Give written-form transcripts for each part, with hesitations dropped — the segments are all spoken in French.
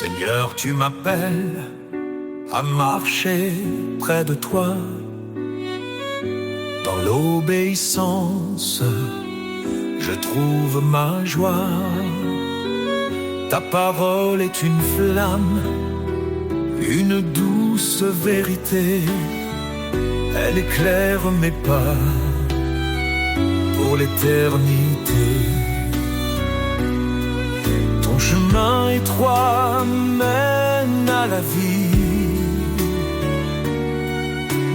Seigneur, tu m'appelles à marcher près de toi. Dans l'obéissance, je trouve ma joie. Ta parole est une flamme, une douce vérité. Elle éclaire mes pas pour l'éternité. Ton chemin étroit mène à la vie.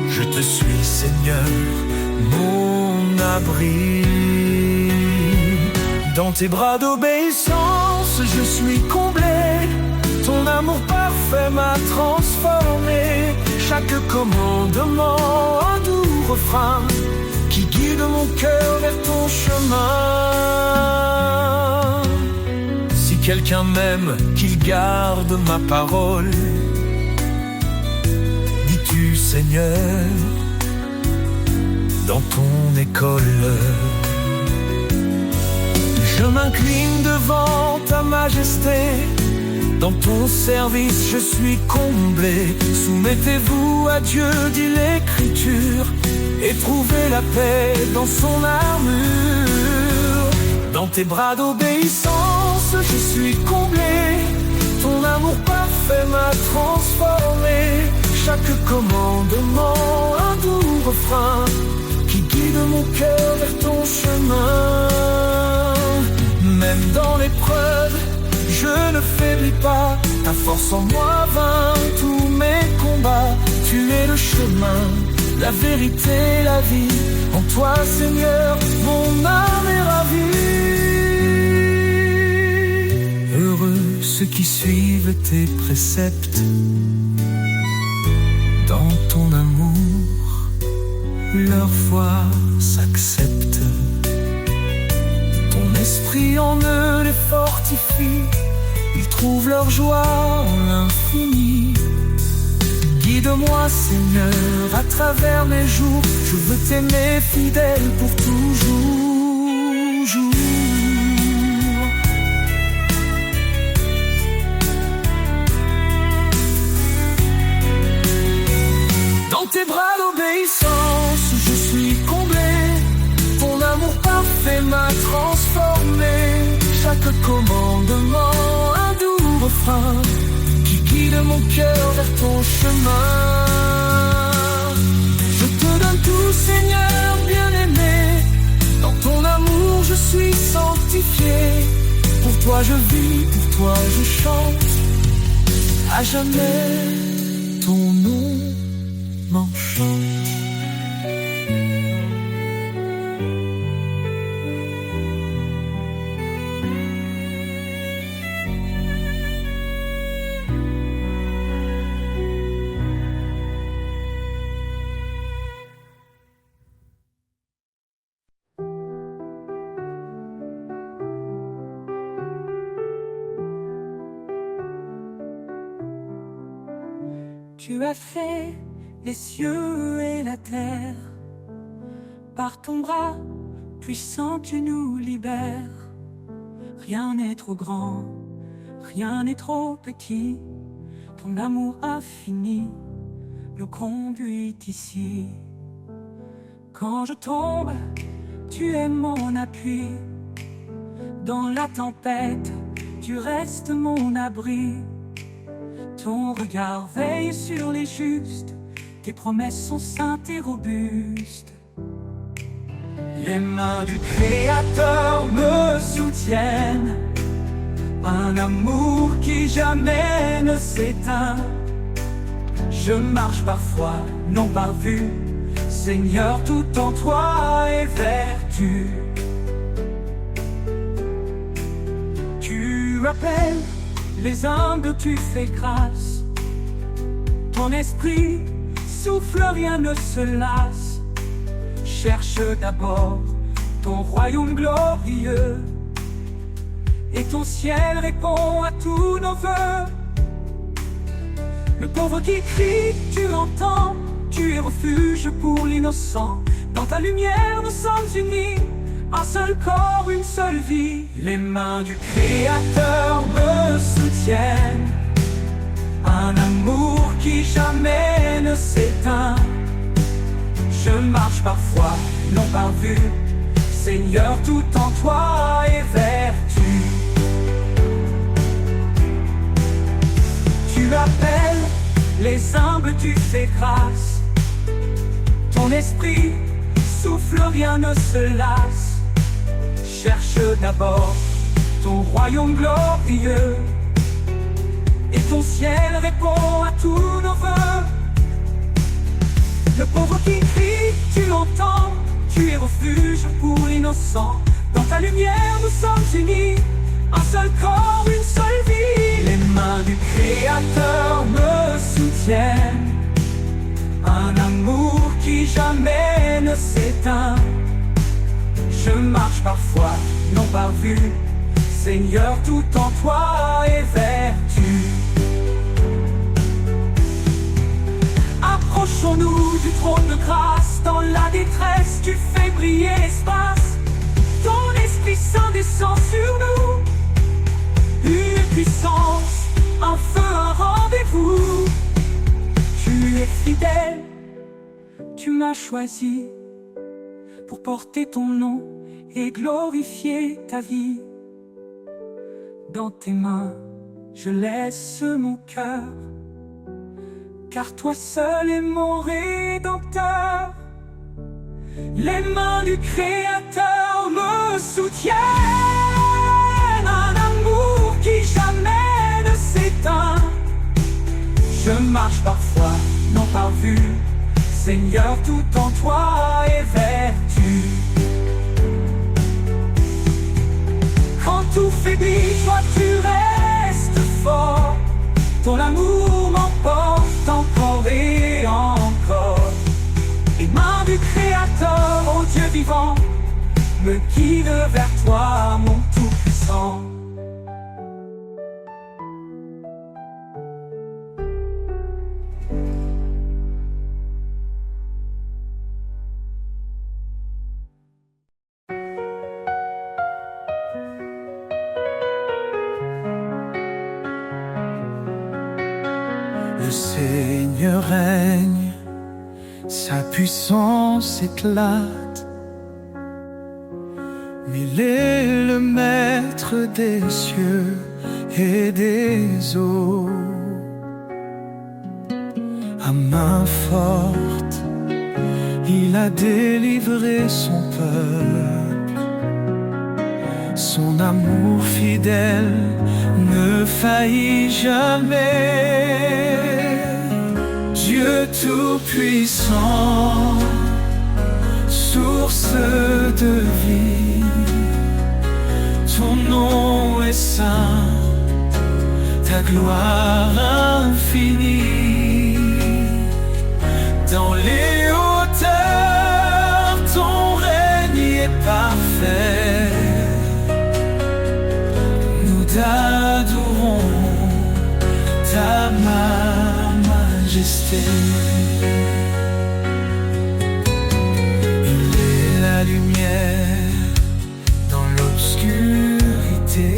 Je te suis, Seigneur, mon abri. Dans tes bras d'obéissance, je suis comblé. Ton amour parfait m'a transformé. Chaque commandement, un doux refrain qui guide mon cœur vers ton chemin. Si quelqu'un m'aime, qu'il garde ma parole. Dis-tu, Seigneur, dans ton école. Je m'incline devant ta majesté. Dans ton service, je suis comblé. Soumettez-vous à Dieu, dit l'Écriture, et trouvez la paix dans son armure. Dans tes bras d'obéissance, je suis comblé. Ton amour parfait m'a transformé. Chaque commandement, un doux refrain qui guide mon cœur vers ton chemin. Même dans l'épreuve, je ne faiblis pas. Ta force en moi vainc tous mes combats. Tu es le chemin, la vérité, la vie. En toi, Seigneur, mon âme est ravie. Heureux ceux qui suivent tes préceptes. Dans ton amour, leur foi s'accepte. Ton esprit en eux les fortifie. Ils trouvent leur joie en l'infini. Guide-moi, Seigneur, à travers mes jours. Je veux t'aimer fidèle pour toujours. Dans tes bras d'obéissance, je suis comblé. Ton amour parfait m'a transformé. Chaque commandement, un doux refrain qui guide mon cœur vers ton chemin. Je te donne tout, Seigneur bien-aimé. Dans ton amour, je suis sanctifié. Pour toi je vis, pour toi je chante. À jamais, ton nom m'enchante. Tu as fait les cieux et la terre. Par ton bras puissant tu nous libères. Rien n'est trop grand, rien n'est trop petit. Ton amour infini nous conduit ici. Quand je tombe, tu es mon appui. Dans la tempête, tu restes mon abri. Ton regard veille sur les justes. Tes promesses sont saintes et robustes. Les mains du Créateur me soutiennent. Un amour qui jamais ne s'éteint. Je marche parfois, non par vue. Seigneur, tout en toi est vertu. Tu appelles les humbles, tu fais grâce. Ton esprit souffle, rien ne se lasse. Cherche d'abord ton royaume glorieux, et ton ciel répond à tous nos vœux. Le pauvre qui crie, tu l'entends. Tu es refuge pour l'innocent. Dans ta lumière nous sommes unis. Un seul corps, une seule vie. Les mains du Créateur me soutiennent. qui jamais ne s'éteint. Je marche parfois, non par vue, Seigneur, tout en toi est vertu. Tu appelles les humbles, tu fais grâce. Ton esprit souffle, rien ne se lasse. Cherche d'abord ton royaume glorieux, et ton ciel répond à tous nos vœux. Le pauvre qui crie, tu l'entends, tu es refuge pour l'innocent. Dans ta lumière nous sommes unis, un seul corps, une seule vie. Les mains du Créateur me soutiennent, un amour qui jamais ne s'éteint. Je marche parfois, non par vue, Seigneur, tout en toi est vertu. Approchons-nous du trône de grâce, dans la détresse tu fais briller l'espace. Ton Esprit Saint descend sur nous, une puissance, un feu, un rendez-vous. Tu es fidèle, tu m'as choisi pour porter ton nom et glorifier ta vie. Dans tes mains, je laisse mon cœur, car toi seul es mon Rédempteur. Les mains du Créateur me soutiennent, un amour qui jamais ne s'éteint. Je marche parfois, non par vue, Seigneur, tout en toi est vertu. Quand tout faiblit, toi tu restes fort. Ton amour m'emporte encore et encore. Les mains du Créateur, ô Dieu vivant, me guident vers toi, mon Tout-Puissant. Le Seigneur règne, sa puissance éclate. Il est le maître des cieux et des eaux. À main forte, il a délivré son peuple. Son amour fidèle ne faillit jamais. Dieu tout-puissant, source de vie, ton nom est saint, ta gloire infinie. Dans les hauteurs, ton règne est parfait. Nous t'adorons, ta majesté. Il est la lumière dans l'obscurité,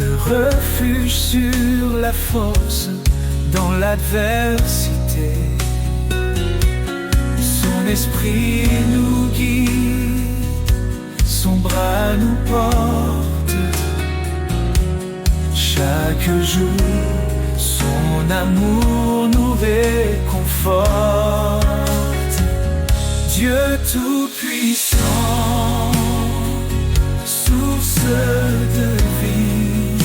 le refuge sur la force dans l'adversité. Son esprit nous guide, son bras nous porte. Chaque jour, son amour nous réconforte. Dieu tout-puissant, source de vie,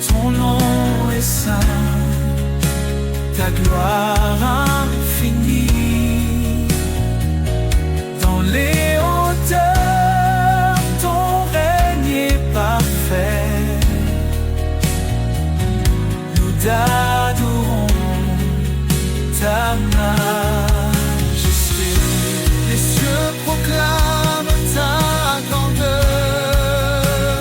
ton nom est saint, ta gloire infinie. Dans les hauteurs, ton règne est parfait. Nous t'adorons, ta majesté. Les cieux proclament ta grandeur.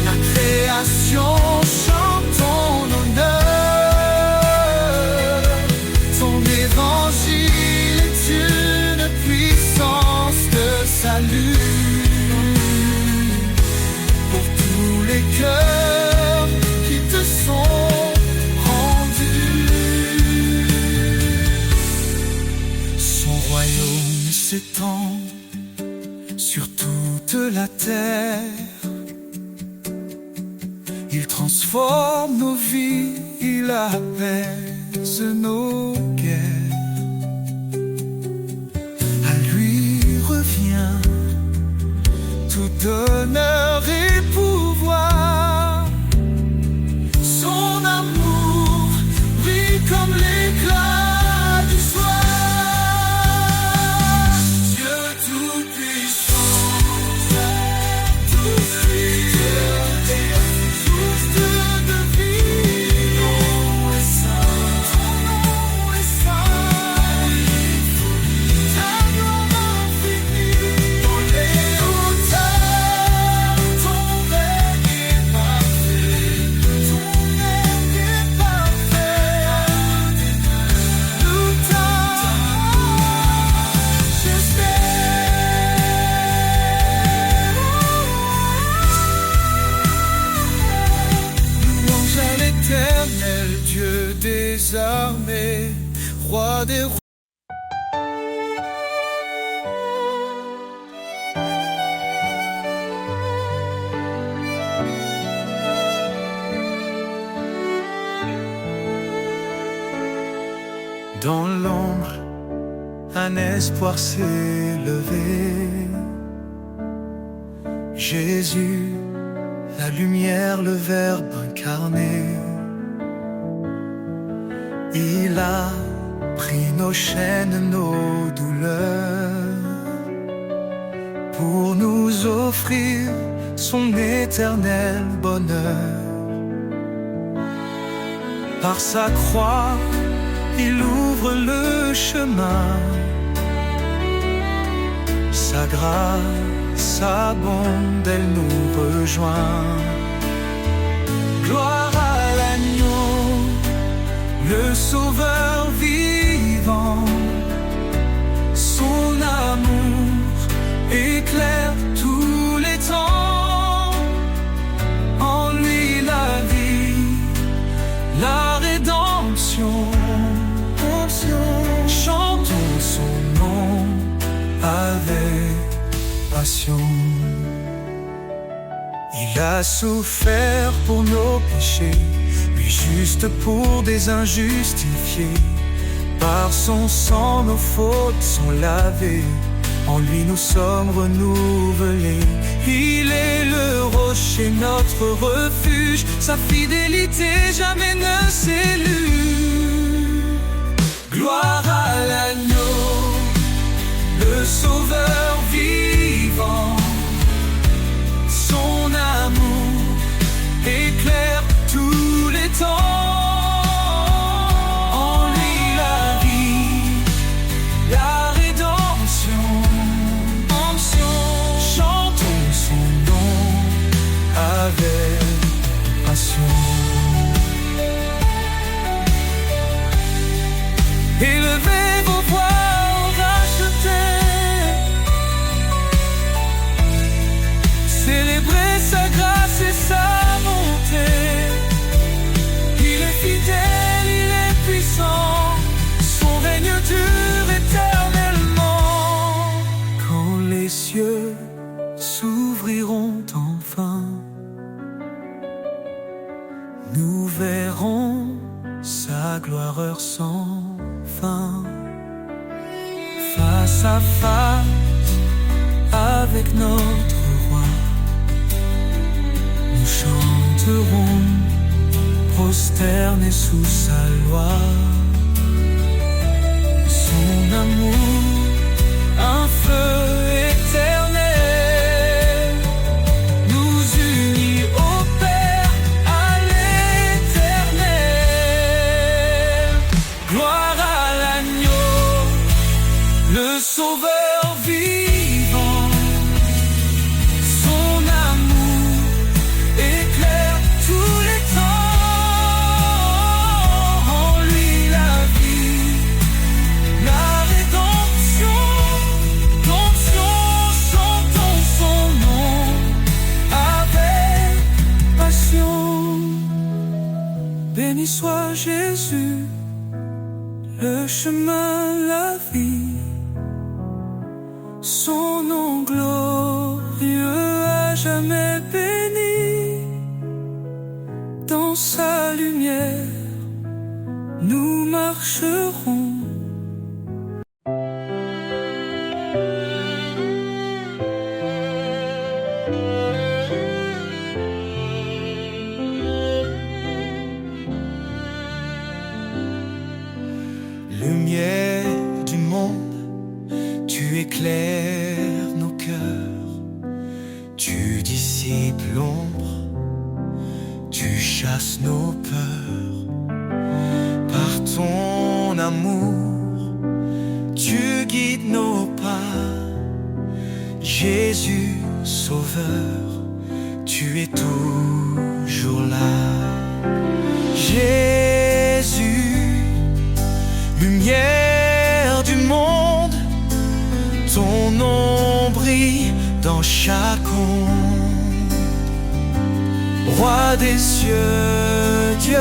La création chante ton honneur. Ton évangile est une puissance de salut pour tous les cœurs. Il transforme nos vies, il apaise nos guerres. À lui revient tout honneur et pouvoir. Son amour brille comme l'éclat du soir. Dieu tout-puissant, tout Dieu et source de vie. Ton nom est saint, ton nom est saint. Ta gloire infinie dans les hauteurs. Ton règne est parfait, ton règne est parfait. Nous louange à l'Éternel, Dieu des armées, roi des rois. Dans l'ombre, un espoir s'est levé. Jésus, la lumière, le Verbe incarné. Il a pris nos chaînes, nos douleurs, pour nous offrir son éternel bonheur. Par sa croix, il ouvre le chemin. Sa grâce abonde, elle nous rejoint. Gloire à l'agneau, le sauveur vivant. Son amour éclaire tous les temps. En lui la vie, la rédemption. Chantons son nom avec passion. Il a souffert pour nos péchés, lui juste pour des injustifiés. Par son sang nos fautes sont lavées, en lui nous sommes renouvelés. Il est le rocher, notre refuge, sa fidélité jamais ne s'élude. Gloire à l'agneau, le sauveur vivant. Son amour éclaire tous les temps. En lui la vie, la rédemption. Chantons son nom avec passion. Élevez vos voix rachetés, célébrez sa grâce et sa bonté. Il est fidèle, il est puissant, son règne dure éternellement. Quand les cieux s'ouvriront enfin, nous verrons sa gloire heure sans fin. Face à face avec notre roi, nous chanterons prosternés sous sa loi. Son amour, un feu éternel, nous unit au Père, à l'éternel. Gloire à l'agneau, le sauveur vivant. Son amour éclaire tous les temps. En lui la vie, la rédemption. Chantons son nom avec passion. Béni soit Jésus, le chemin, la vie. Son nom glorieux à jamais béni. efface nos peurs. Par ton amour, tu guides nos pas. Jésus, Sauveur, tu es toujours là. Jésus, lumière du monde, ton nom brille dans chaque onde. Roi des cieux, Dieu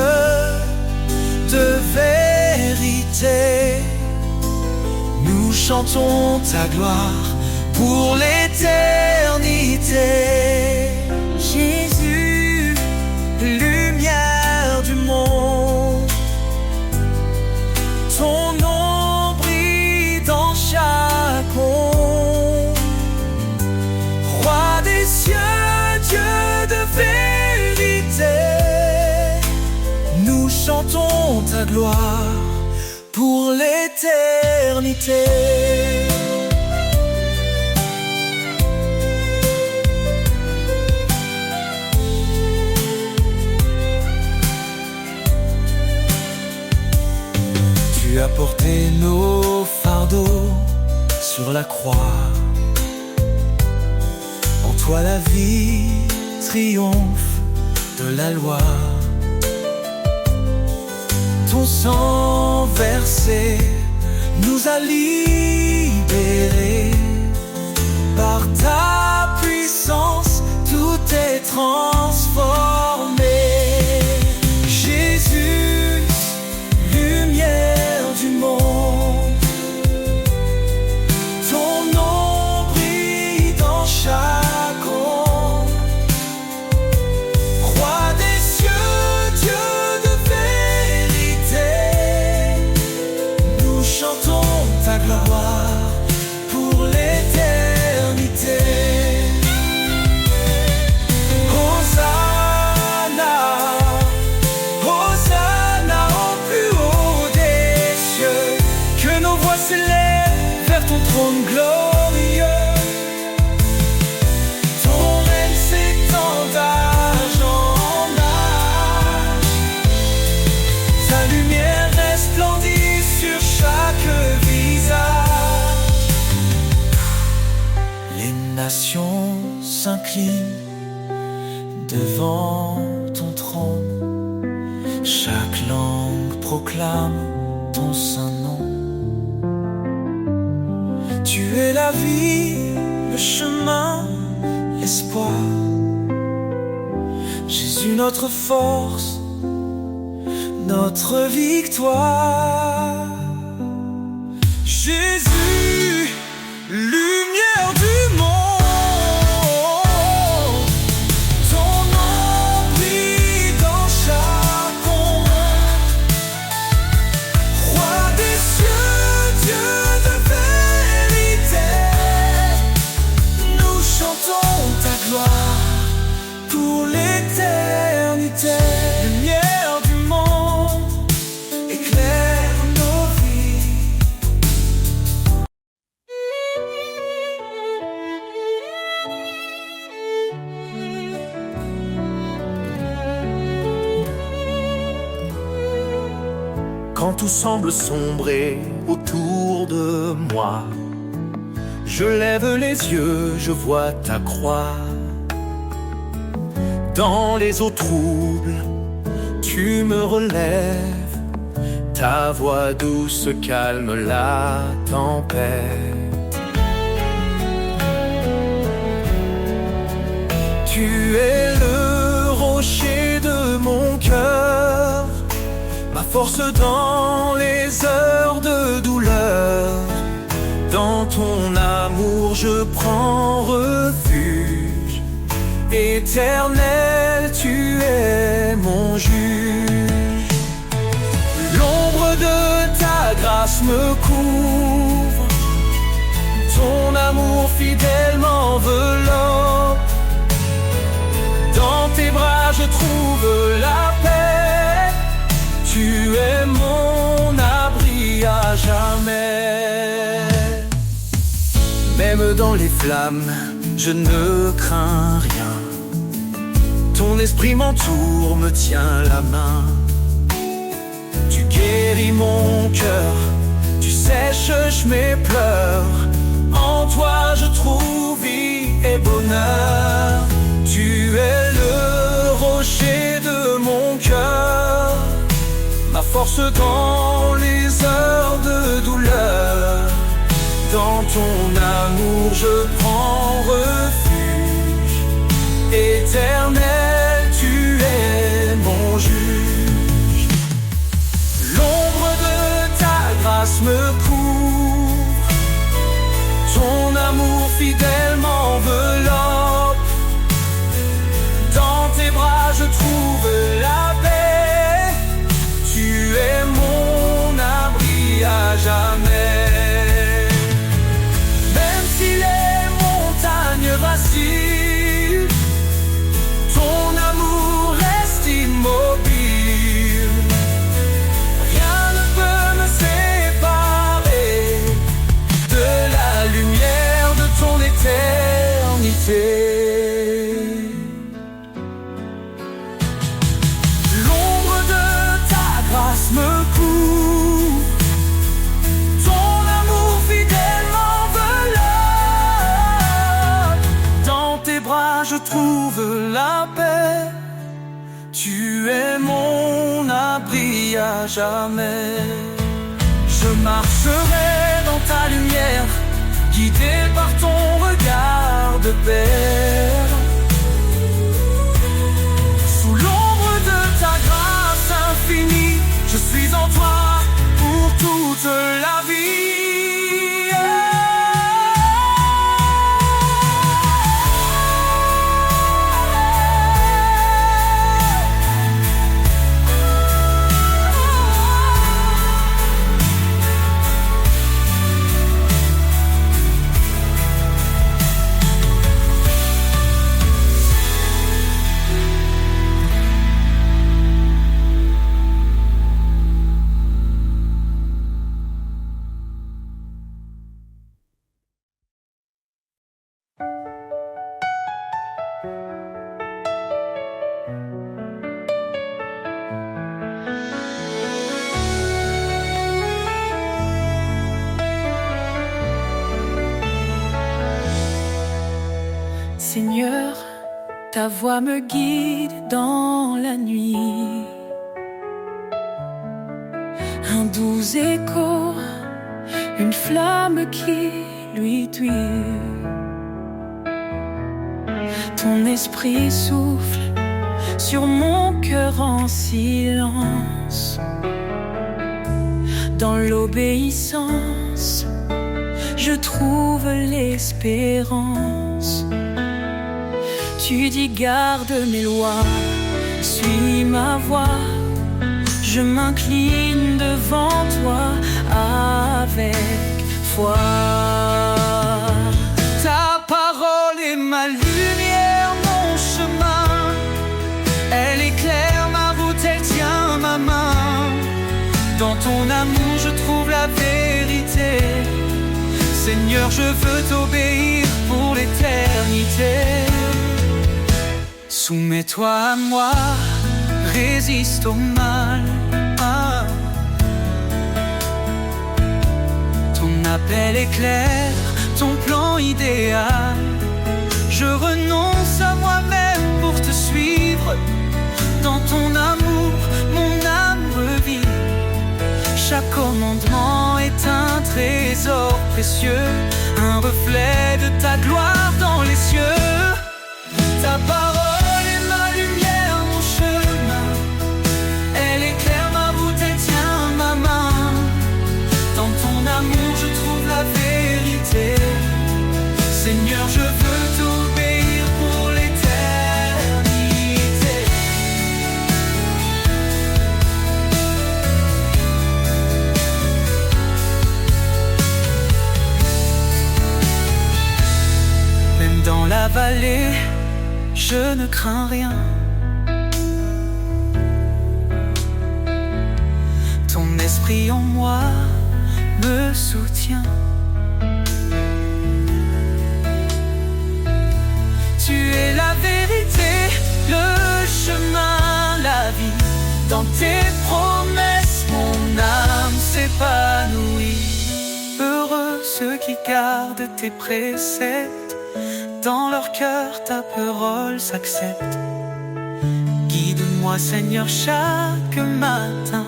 de vérité, nous chantons ta gloire pour l'éternité. Jésus, lumière du monde, ton nom brille dans chaque onde. Roi des cieux, Dieu de vérité, nous chantons ta gloire pour l'éternité. Tu as porté nos fardeaux sur la croix. En toi la vie triomphe de la loi. Ton sang versé nous a libérés. Par ta puissance, tout est transformé. Jésus, lumière du monde, ton nom brille dans chaque onde. Roi des cieux, Dieu de vérité, nous chantons ta gloire pour l'éternité. Hosanna, Hosanna au plus haut des cieux, que nos voix s'élèvent vers ton trône glorieux. Ton règne s'étend d'âge en âge, ta lumière resplendit sur chaque visage. Les nations s'inclinent devant ton trône, chaque langue proclame ton saint nom. Tu es la vie, le chemin, l'espoir. Jésus, notre force, notre victoire. Jésus, lumière du monde, ton nom brille dans chaque onde. Roi des cieux, Dieu de vérité, nous chantons ta gloire pour l'éternité. Lumière du monde, éclaire nos vies. Quand tout semble sombrer autour de moi, je lève les yeux, je vois ta croix. Dans les eaux troubles, tu me relèves, ta voix douce calme la tempête. Tu es le rocher de mon cœur, ma force dans les heures de douleur. Dans ton amour je prends refuge, Éternel, tu es mon juge. L'ombre de ta grâce me couvre, ton amour fidèle m'enveloppe. Dans tes bras je trouve la paix, tu es mon abri à jamais. Même dans les flammes, je ne crains rien. Ton Ton esprit m'entoure, me tient la main. Tu guéris mon cœur, tu sèches mes pleurs. En toi je trouve vie et bonheur. Tu es le rocher de mon cœur, ma force dans les heures de douleur. Dans ton amour je prends refuge. Éternel, tu es mon juge. L'ombre de ta grâce me couvre. Ton amour fidèle m'enveloppe. Dans tes bras je trouve la paix. Tu es mon abri à jamais. Même si les montagnes vacillent, ton amour reste immobile. Rien ne peut me séparer de la lumière de ton éternité. L'ombre de ta grâce me couvre. Ton amour fidèle m'enveloppe. Dans tes bras je trouve la paix. Tu es mon abri à jamais. Je marcherai dans ta lumière, guidé par ton regard de père. Sous l'ombre de ta grâce infinie, je suis en toi pour toute la vie. Seigneur, ta voix me guide dans la nuit. Un doux écho, une flamme qui lui tuit. Ton esprit souffle sur mon cœur en silence. Dans l'obéissance, je trouve l'espérance. Tu dis garde mes lois, suis ma voix. Je m'incline devant toi avec foi. Ta parole est ma lumière, mon chemin. Elle éclaire ma route, elle tient ma main. Dans ton amour je trouve la vérité. Seigneur, je veux t'obéir pour l'éternité. Soumets-toi à moi, résiste au mal. Ton appel est clair, ton plan idéal. Je renonce à moi-même pour te suivre. Dans ton amour, mon âme revit. Chaque commandement est un trésor précieux, un reflet de ta gloire dans les cieux. Ta parole est ma lumière, mon chemin. Elle éclaire ma route, elle tient ma main. Dans ton amour je trouve la vérité. Seigneur, je veux t'obéir pour l'éternité. Même dans la vallée, je ne crains rien. Ton esprit en moi me soutient. Tu es la vérité, le Dans tes promesses, mon âme s'épanouit. Heureux ceux qui gardent tes préceptes, dans leur cœur ta parole s'accepte. Guide-moi Seigneur chaque matin,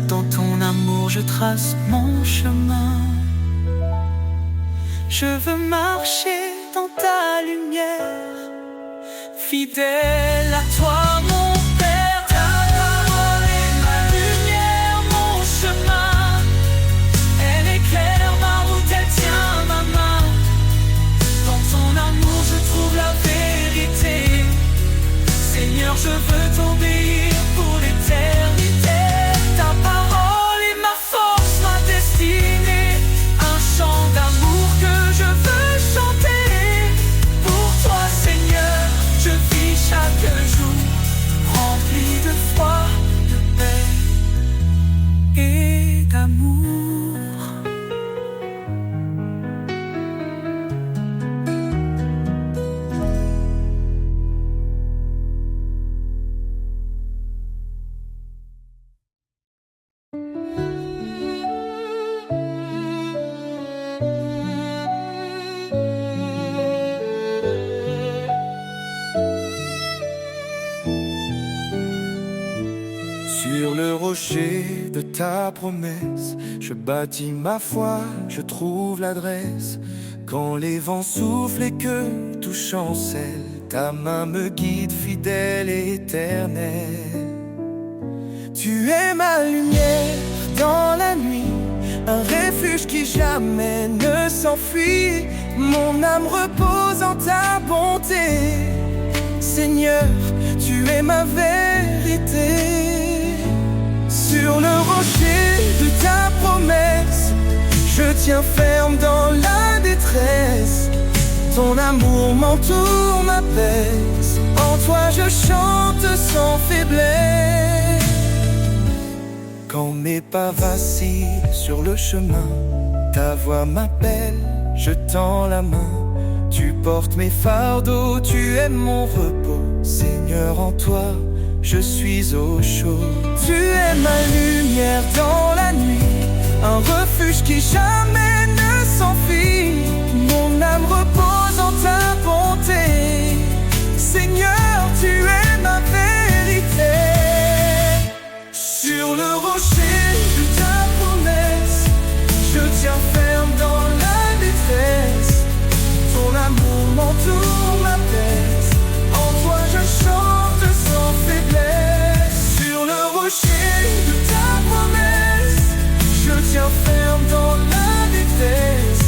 dans ton amour je trace mon chemin. Je veux marcher dans ta lumière, fidèle à toi mon Père. Ta parole est ma lumière, mon chemin. Elle éclaire ma route, elle tient ma main. Dans ton amour je trouve la vérité. Seigneur, je veux t'obéir pour l'éternité. Ta parole est ma force, ma destinée. Un chant d'amour que je veux chanter. Pour toi Seigneur, je vis chaque jour, rempli de foi, de paix et d'amour. Sur le rocher de ta promesse, je bâtis ma foi, je trouve l'adresse. Quand les vents soufflent et que tout chancelle, ta main me guide fidèle et éternelle. Tu es ma lumière dans la nuit, un refuge qui jamais ne s'enfuit. Mon âme repose en ta bonté. Seigneur, tu es ma vérité. Sur le rocher de ta promesse, je tiens ferme dans la détresse. Ton amour m'entoure, m'apaise. En toi je chante sans faiblesse. Quand mes pas vacillent sur le chemin, ta voix m'appelle, je tends la main. Tu portes mes fardeaux, tu es mon repos. Seigneur, en toi je suis au chaud. Tu es ma lumière dans la nuit, un refuge qui jamais ne s'enfuit. Mon âme repose en ta bonté. Seigneur, tu es ma vérité. Sur le rocher de ta promesse, je tiens ferme dans la détresse. Ton amour m'entoure, m'apaise. En toi je chante sans faiblesse. Sur le rocher de ta promesse, je tiens ferme dans la détresse.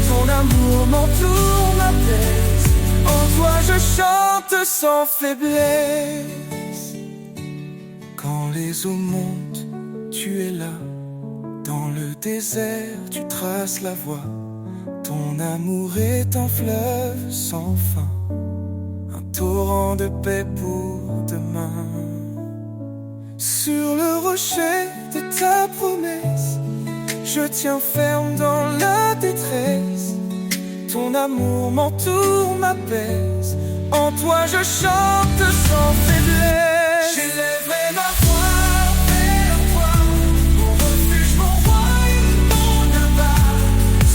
Ton amour m'entoure, m'apaise. En toi je chante sans faiblesse. Quand les eaux montent, tu es là. Dans le désert, tu traces la voie. Ton amour est un fleuve sans fin, un torrent de paix pour demain. Sur le rocher de ta promesse, je tiens ferme dans la détresse. Ton amour m'entoure, m'apaise. En toi je chante sans faiblesse. J'élèverai ma voix vers toi, mon refuge, mon roi et mon abat.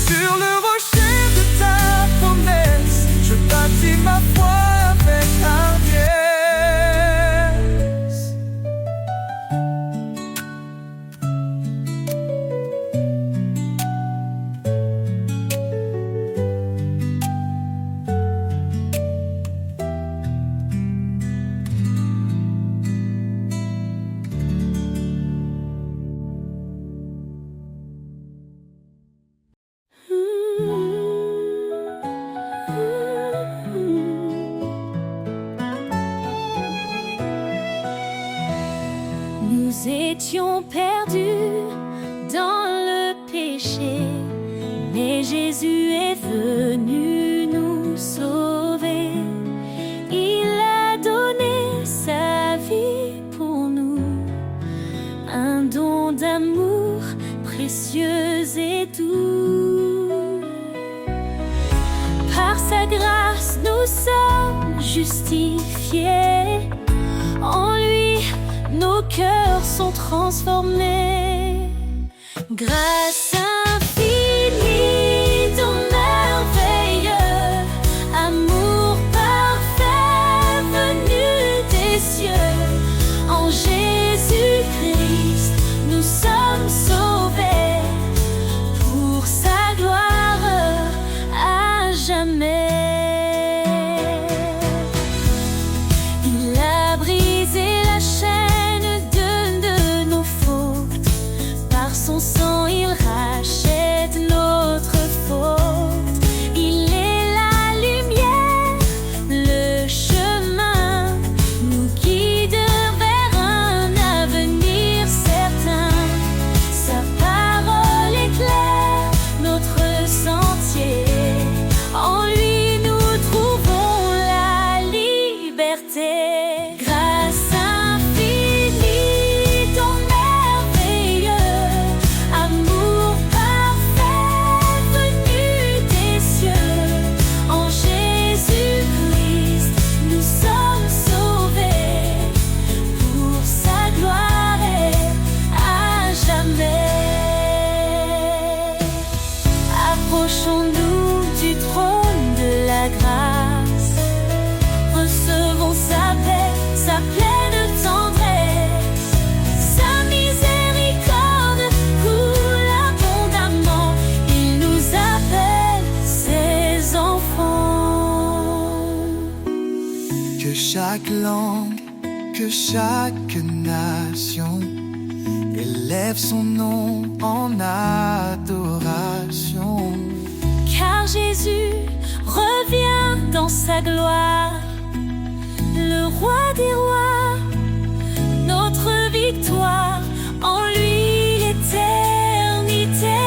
Sur le rocher de ta promesse, je bâtis ma foi avec hardiesse. Nous étions perdus dans le péché, mais Jésus est venu nous sauver. Il a donné sa vie pour nous, un don d'amour précieux et doux. Par sa grâce nous sommes justifiés, en lui nos sont transformés. Grâce infinie, ton merveilleux amour parfait venu des cieux. En Jésus-Christ, nous sommes sauvés pour sa gloire à jamais. Il a brisé la chaîne de nos fautes. Par son sang, il rachète notre faute. Il est la lumière, le chemin, nous guide vers un avenir certain. Sa parole éclaire notre sentier. En lui, nous trouvons la liberté. Grâce infinie, ton merveilleux amour parfait venu des cieux. En Jésus-Christ, nous sommes sauvés pour sa gloire et à jamais. Approchons-nous du trône de la grâce. Recevons sa paix, sa pleine tendresse. Sa miséricorde coule abondamment. Il nous appelle ses enfants. Que chaque langue, que chaque nation élève son nom en adoration. Car Jésus revient dans sa gloire, le roi des rois, notre victoire. En lui l'éternité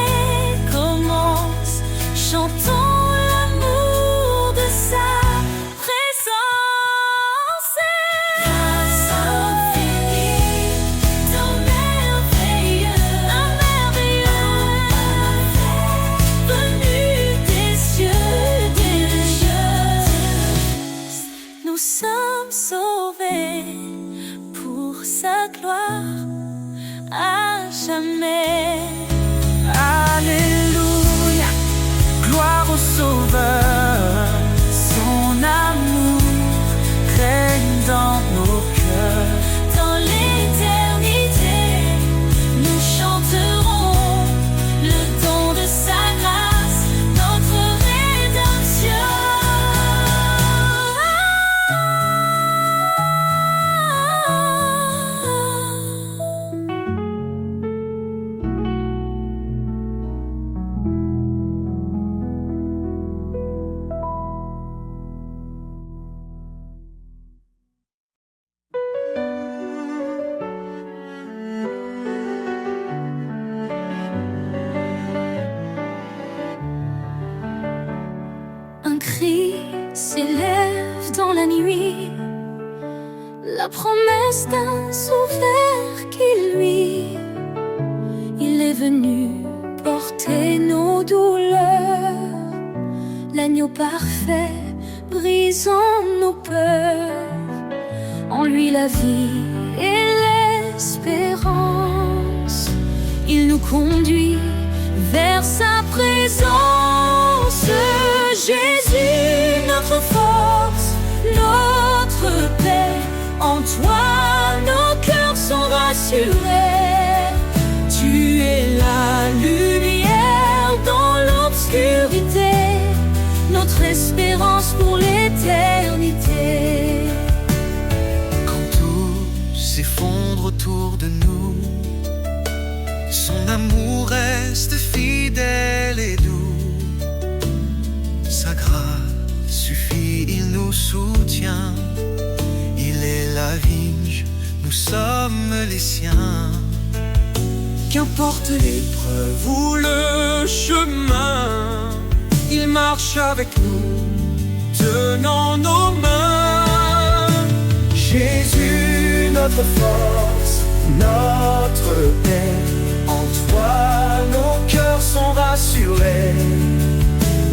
commence. Chantons l'amour de sa présence. Grâce infinie, ton merveilleux, un merveilleux venu des cieux, nous sommes sauvés pour sa gloire à jamais. Alléluia, gloire au Sauveur. Son amour règne dans nos cœurs. Dans l'éternité, nous chanterons le don de sa grâce, notre rédemption. Un cri s'élève dans la nuit, la promesse d'un sauveur qui lui, il est venu porter nos douleurs, l'agneau parfait brisant nos peurs. En lui la vie et l'espérance, il nous conduit vers sa présence. Jésus, notre force, notre paix, en toi nos cœurs sont rassurés. Tu es la lumière dans l'obscurité, notre espérance pour l'éternité. Quand tout s'effondre autour de nous, son amour reste fidèle et doux. Sa grâce suffit, il nous soutient. Il est la vigne, nous sommes les siens. Qu'importe l'épreuve ou le chemin, il marche avec nous, tenant nos mains. Jésus, notre force, notre paix, en toi nos cœurs sont rassurés.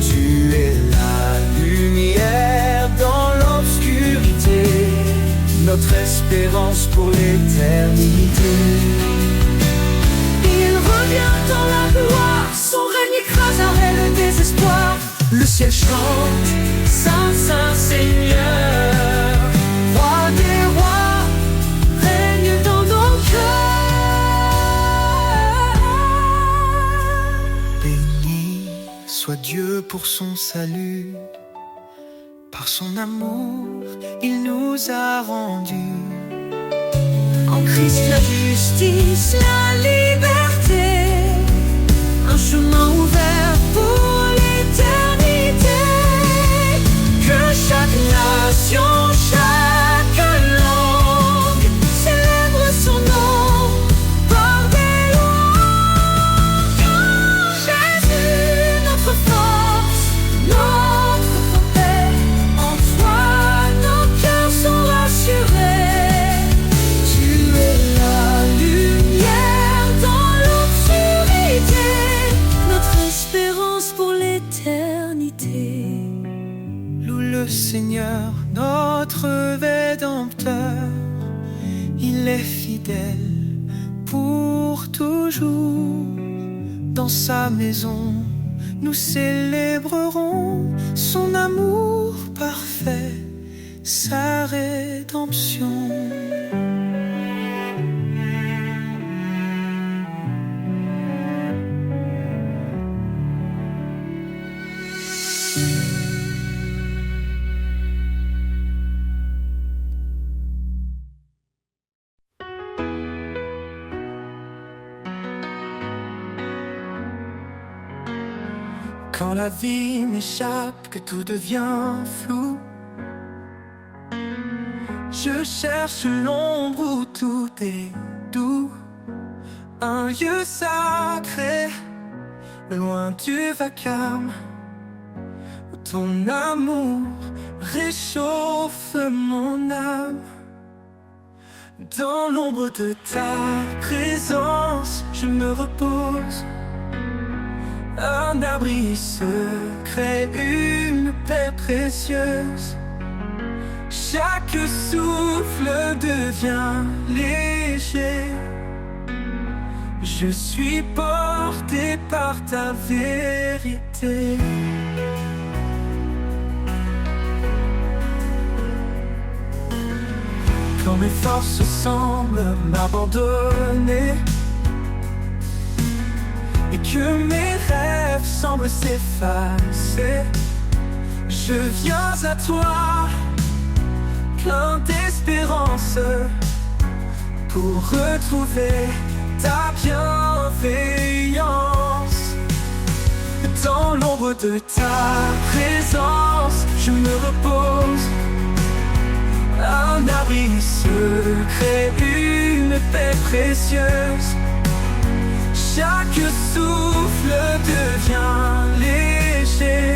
Tu es la lumière dans l'obscurité, notre espérance pour l'éternité. Il revient dans la gloire, son règne écraserait le désespoir. Le ciel chante, Saint, Saint Seigneur, Roi des rois, règne dans nos cœurs. béni soit Dieu pour son salut. Par son amour, il nous a rendus En Christ la justice, la liberté, un chemin ouvert pour l'éternité. que chaque nation, chaque langue Célèbre son nom par des louanges. Jésus, notre force, notre paix, en toi nos cœurs sont rassurés. Tu es la lumière dans l'obscurité, notre espérance pour l'éternité. loue le Seigneur, notre Rédempteur. Il est fidèle pour toujours. Dans sa maison, nous célébrerons son amour parfait, sa rédemption. Quand la vie m'échappe, que tout devient flou, je cherche l'ombre où tout est doux. Un lieu sacré, loin du vacarme, où ton amour réchauffe mon âme. Dans l'ombre de ta présence, je me repose. Un abri secret, une paix précieuse. Chaque souffle devient léger. Je suis porté par ta vérité. Quand mes forces semblent m'abandonner et que mes rêves semblent s'effacer, je viens à toi, plein d'espérance, pour retrouver ta bienveillance. Dans l'ombre de ta présence, je me repose. Un abri secret, une paix précieuse. Chaque souffle devient léger.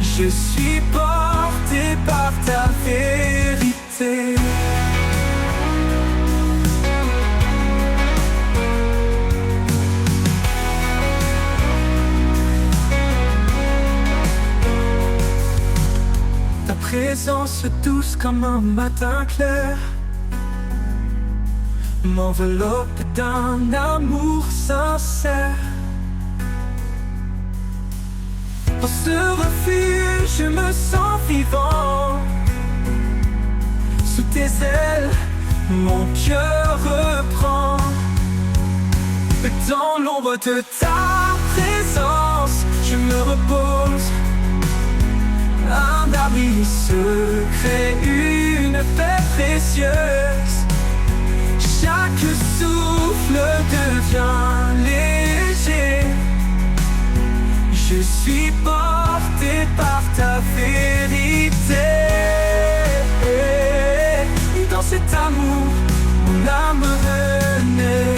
Je suis porté par ta vérité. Ta présence douce comme un matin clair m'enveloppe d'un amour sincère. Dans ce refuge, je me sens vivant. Sous tes ailes, mon cœur reprend. Dans l'ombre de ta présence, je me repose. Un abri secret, une paix précieuse. Chaque souffle devient léger. Je suis porté par ta vérité. Dans cet amour, mon âme renaît.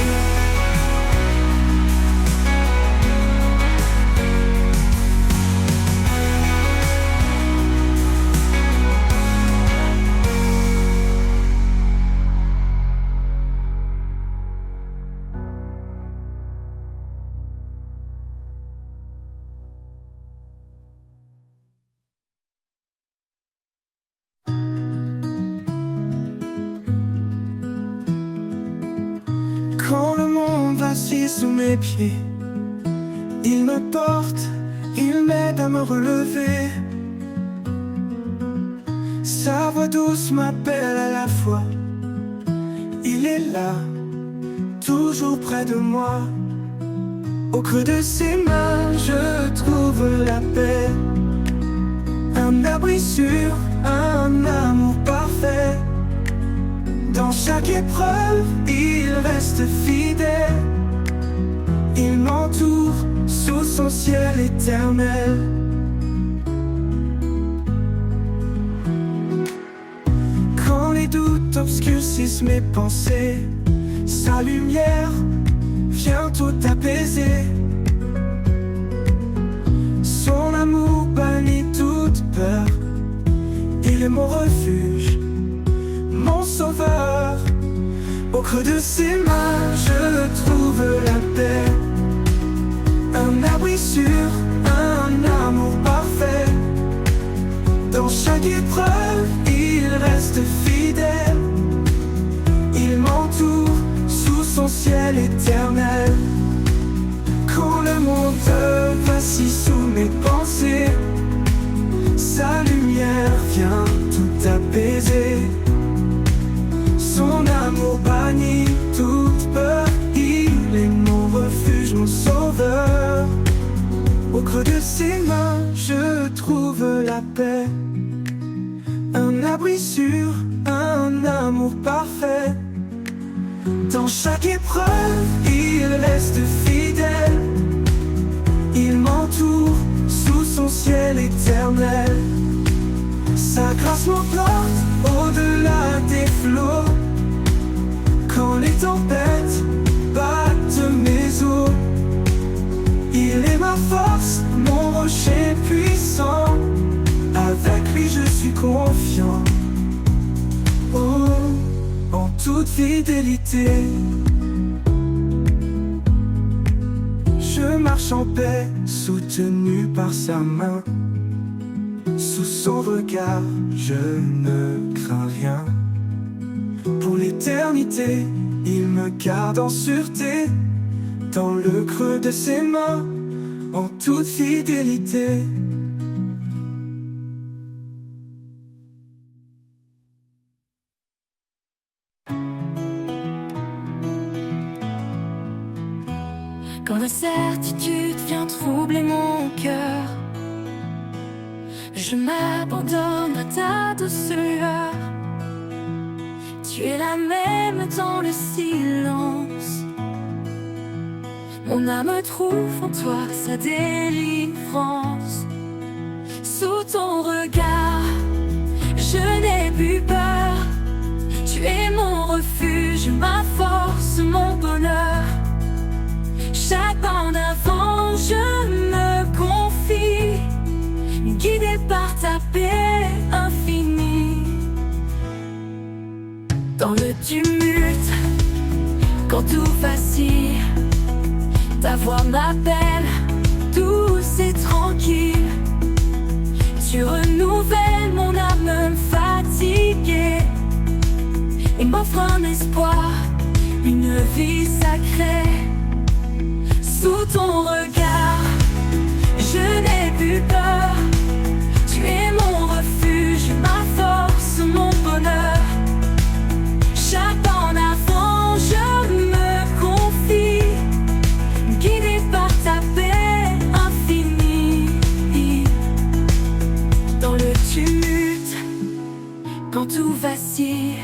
ici sous mes pieds. Il me porte, il m'aide à me relever. Sa voix douce m'appelle à la fois. Il est là, toujours près de moi. Au creux de ses mains, je trouve la paix. Un abri sûr, un amour parfait. Dans chaque épreuve, il reste fidèle. Il m'entoure sous son ciel éternel. Quand les doutes obscurcissent mes pensées, sa lumière vient tout apaiser. Son amour bannit toute peur. Il est mon refuge, mon sauveur. Au creux de ses mains, je trouve la paix. Un abri sûr, un amour parfait. Dans chaque épreuve, il reste fidèle. Il m'entoure sous son ciel éternel. Quand le monde vacille sous mes pensées, sa lumière vient tout apaiser. Son amour bannit toute peur. Il est mon refuge, mon sauveur. Au creux de ses mains, je trouve la paix. Un abri sûr, un amour parfait. Dans chaque épreuve, il reste fidèle. Il m'entoure sous son ciel éternel. Sa grâce m'emporte au-delà des flots. Quand les tempêtes battent mes os, il est ma force, mon rocher puissant. Avec lui je suis confiant. Oh, en toute fidélité. Je marche en paix, soutenu par sa main. Sous son regard, je ne crains rien. Pour l'éternité, il me garde en sûreté. Dans le creux de ses mains, en toute fidélité. Quand la certitude vient troubler mon cœur, je m'abandonne à ta douceur. Tu es la même dans le silence. Mon âme trouve en toi sa délivrance. Sous ton regard, je n'ai plus peur. Tu es mon refuge, ma force, mon bonheur. Chaque pas en avant, je me confie, guidé par ta paix infinie. Dans le tumulte, quand tout vacille, ta voix m'appelle, douce et tranquille. Tu renouvelles mon âme fatiguée et m'offres un espoir, une vie sacrée. Sous ton regard, je n'ai plus peur. Tu es mon refuge, ma force, mon bonheur. Chaque pas en avant, je me confie, guidé par ta paix infinie. Dans le tumulte, quand tout vacille,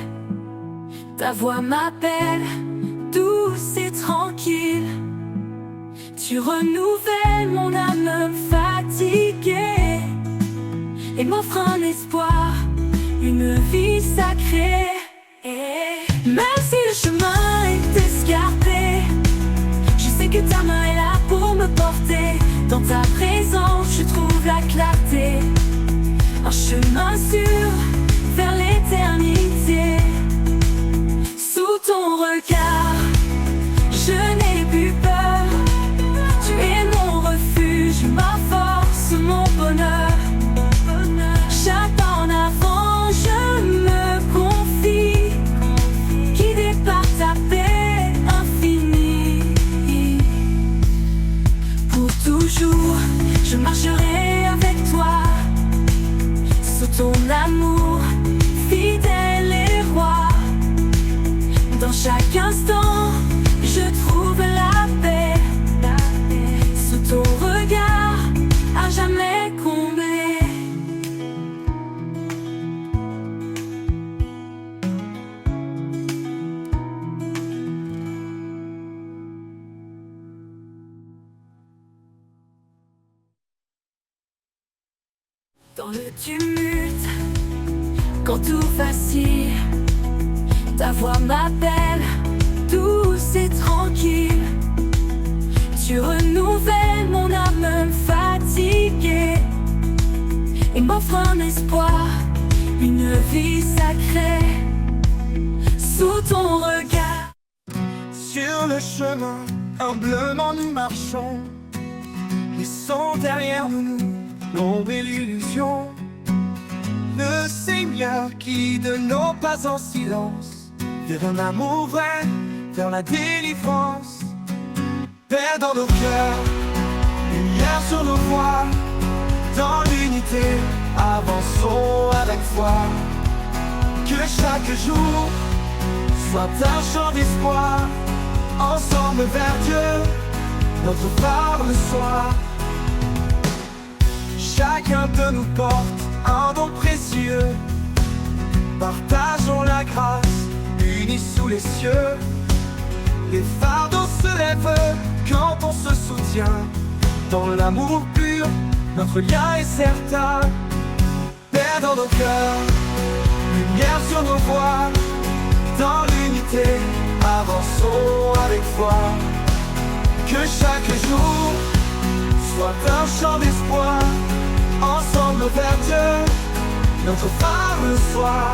ta voix m'appelle, douce et tranquille. Tu renouvelles mon âme fatiguée et m'offres un espoir, une vie sacrée. Même si le chemin est escarpé, je sais que ta main est là pour me porter. Dans ta présence, je trouve la clarté, un chemin sûr vers l'éternité. Sous ton regard, je n'ai plus peur. Tu es mon refuge, ma force, mon bonheur. Chaque pas en avant, je me confie, guidé par ta paix infinie. Dans le tumulte, quand tout vacille, ta voix m'appelle, douce et tranquille. Tu renouvelles mon âme fatiguée et m'offres un espoir, une vie sacrée sous ton regard. Sur le chemin, humblement nous marchons, laissons derrière nous l'ombre et l'illusion. Le Seigneur guide nos pas en silence, vers un amour vrai, vers la délivrance. Père dans nos cœurs, lumière sur nos voies, dans l'unité, avançons avec foi. Que chaque jour soit un chant d'espoir, ensemble vers Dieu, notre phare le soir. Chacun de nous porte un don précieux, partageons la grâce, unis sous les cieux. Les fardeaux se lèvent quand on se soutient, dans l'amour pur, notre lien est certain. Père dans nos cœurs, lumière sur nos voies, dans l'unité, avançons avec foi. Que chaque jour soit un chant d'espoir, ensemble vers Dieu, notre phare le soir.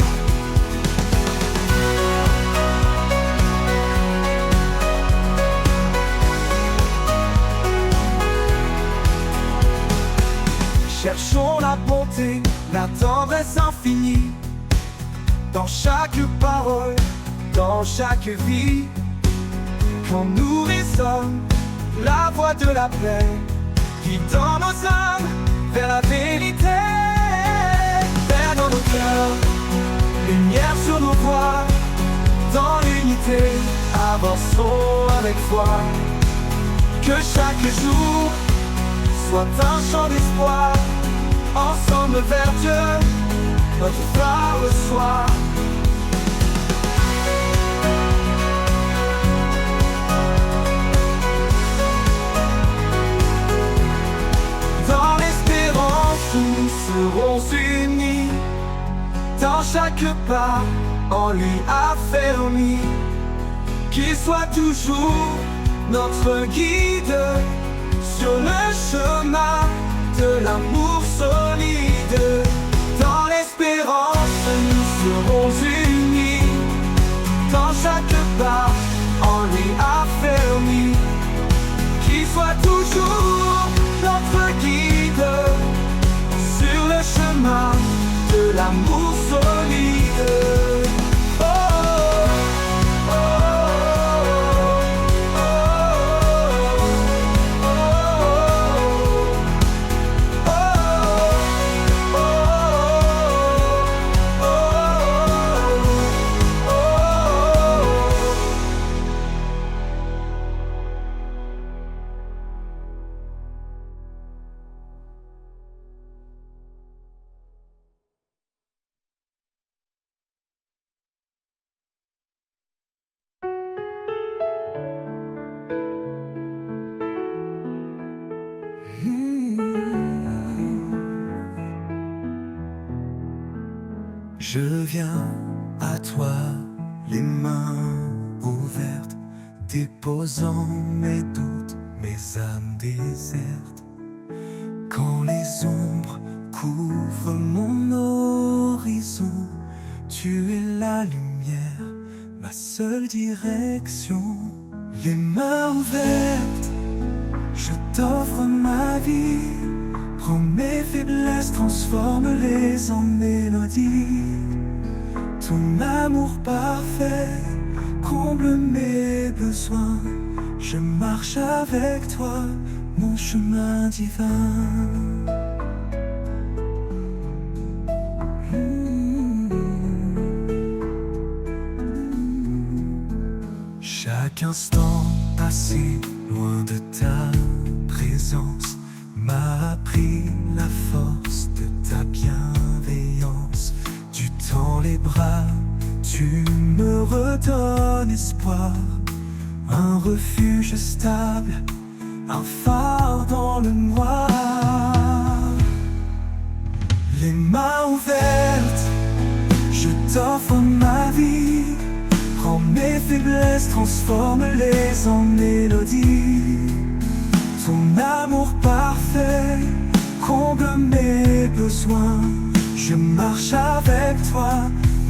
Cherchons la bonté, la tendresse infinie, dans chaque parole, dans chaque vie. Quand nous résonne la voix de la paix, guidant nos âmes vers la vérité. Père dans nos cœurs, lumière sur nos voies, dans l'unité, avançons avec foi. Que chaque jour soit un chant d'espoir, ensemble vers Dieu, notre phare le soir. Dans l'espérance où nous serons unis, dans chaque pas en lui affermi. Qu'il soit toujours notre guide sur le chemin de l'amour solide. Dans l'espérance nous serons unis, dans chaque pas en lui affermi. Qu'il soit toujours notre guide sur le chemin de l'amour solide. Oh, oh, oh, Je viens à toi, les mains ouvertes, déposant mes doutes, mes âmes désertes. Quand les ombres couvrent mon horizon, tu es la lumière, ma seule direction. Les mains ouvertes, je t'offre ma vie. Prends mes faiblesses, transforme-les en mélodie. Ton amour parfait comble mes besoins. Je marche avec toi, mon chemin divin. Chaque instant passé loin de ta présence m'a appris la force de ta bienveillance. Tu tends les bras, tu me redonnes espoir. Un refuge stable, un phare dans le noir. Les mains ouvertes, je t'offre ma vie. Prends mes faiblesses, transforme-les en mélodie. Ton amour parfait comble mes besoins. Je marche avec toi,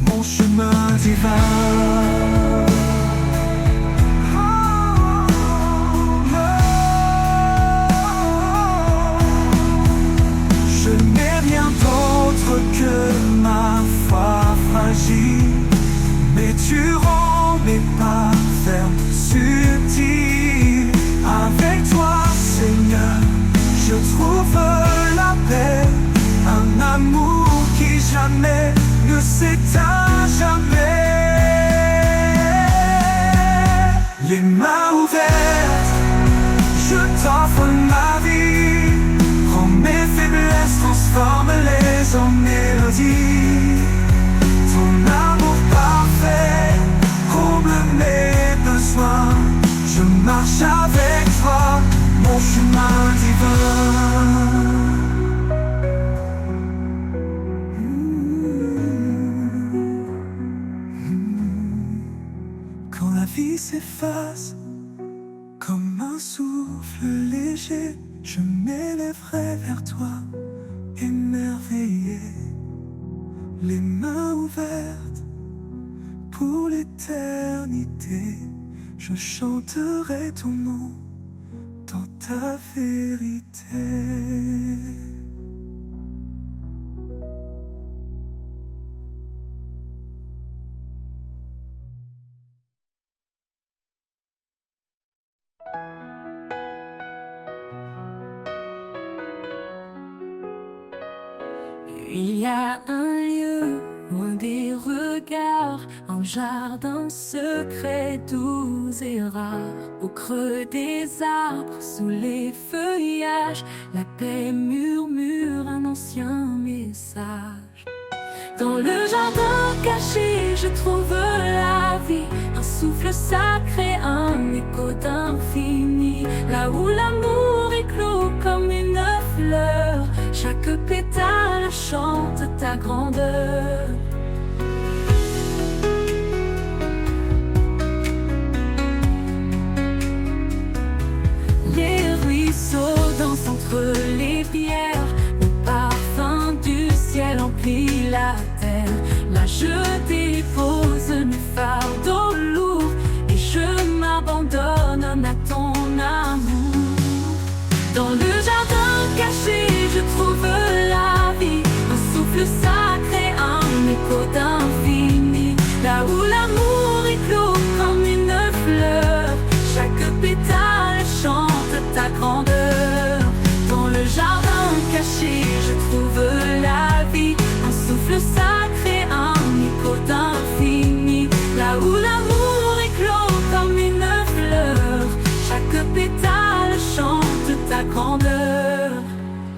mon chemin divin. Je n'ai rien d'autre que ma foi fragile, mais tu rends mes pas fermes, subtils. Avec toi, Seigneur, je trouve la paix, un amour qui jamais ne s'éteint jamais. Les mains ouvertes, je t'offre ma vie. Prends mes faiblesses, transforme-les en mélodie. Ton amour parfait comble mes besoins. Je marche avec toi, mon chemin divin. Quand la vie s'efface comme un souffle léger, je m'élèverai vers toi, émerveillé, les mains ouvertes pour l'éternité. Je chanterai ton nom dans ta vérité. Il y a un lieu loin des regards, un jardin secret, doux et rare. Au creux des arbres, sous les feuillages, la paix murmure un ancien message. Dans le jardin caché, je trouve la vie, un souffle sacré, un écho d'infini. Là où l'amour éclot comme une fleur, chaque pétale chante ta grandeur. Les ruisseaux dansent entre les pierres, le parfum du ciel emplit la terre. Là je dépose mes fardeaux lourds et je m'abandonne à ton amour. Dans le jardin caché, je trouve la vie, un souffle sacré, un écho d'infini. Là où l'amour éclot comme une fleur, chaque pétale chante ta grandeur. Dans le jardin caché, je trouve la vie, un souffle sacré, un écho d'infini. Là où l'amour éclot comme une fleur, chaque pétale chante ta grandeur.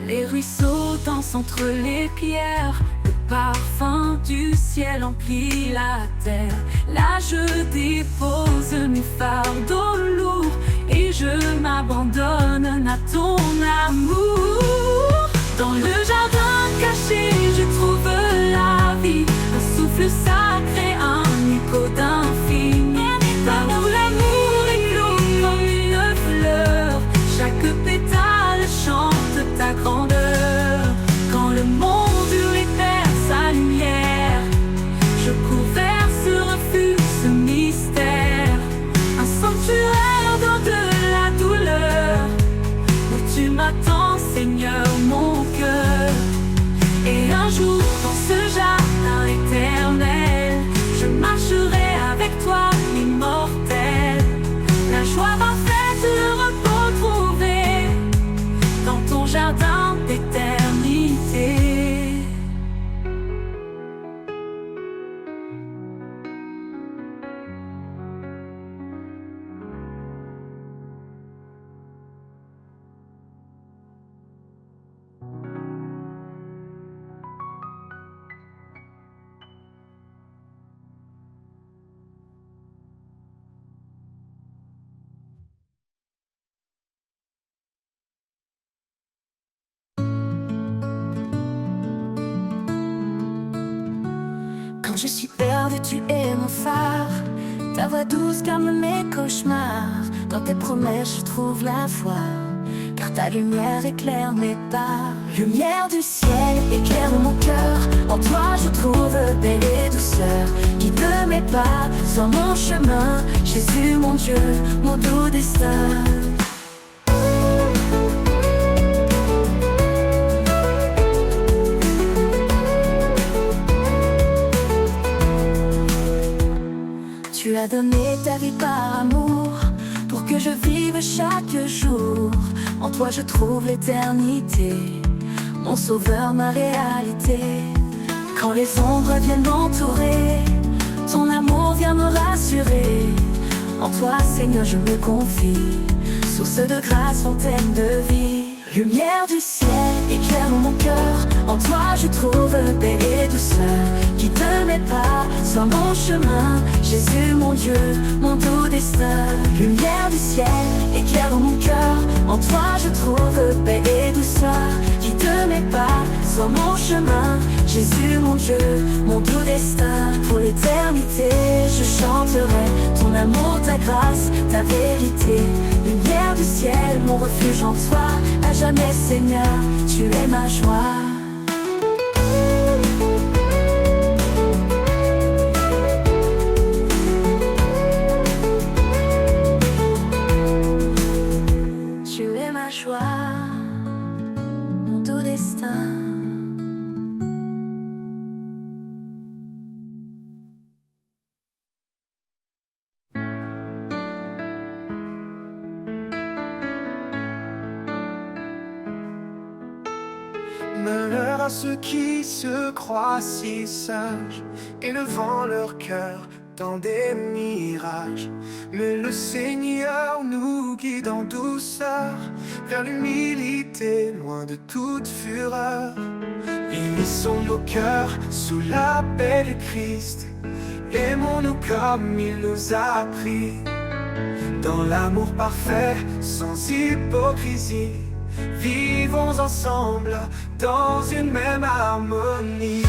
Les ruisseaux dansent entre les pierres, le parfum du ciel emplit la terre. Là je dépose mes fardeaux lourds et je m'abandonne à ton amour. Dans le jardin caché, je trouve la vie, un souffle sacré, un écho d'infini. Là où l'amour éclot comme une fleur, chaque pétale chante ta grandeur. Quand le monde perd sa lumière, je cours vers ce refuge, ce mystère, un sanctuaire dans de la douleur, où tu m'attends, Seigneur, mon cœur. Et un jour, dans ce jardin éternel, je suis perdue, tu es mon phare. Ta voix douce calme mes cauchemars. Dans tes promesses, je trouve la foi, car ta lumière éclaire mes pas. Lumière du ciel, éclaire mon cœur. En toi, je trouve paix et douceur. Guide mes pas sur mon chemin. Jésus, mon Dieu, mon doux destin. Tu as donné ta vie par amour, pour que je vive chaque jour. En toi je trouve l'éternité, mon sauveur, ma réalité. Quand les ombres viennent m'entourer, ton amour vient me rassurer. En toi Seigneur je me confie, source de grâce, fontaine de vie. Lumière du ciel, éclaire mon cœur. En toi je trouve paix et douceur. Guide mes pas sur mon chemin. Jésus mon Dieu, mon doux destin. Lumière du ciel, éclaire mon cœur. En toi je trouve paix et douceur. Guide mes pas sur mon chemin. Jésus mon Dieu, mon doux destin. Pour l'éternité je chanterai ton amour, ta grâce, ta vérité. Lumière du ciel, mon refuge en toi. À jamais Seigneur, tu es ma joie. Tu es ma joie, mon doux destin. Malheur à ceux qui se croient si sages, élevant leur cœur dans des mirages. Mais le Seigneur nous guide en douceur vers l'humilité, loin de toute fureur. Unissons nos cœurs sous la paix du Christ. Aimons-nous comme il nous a appris, dans l'amour parfait, sans hypocrisie. Vivons ensemble dans une même harmonie.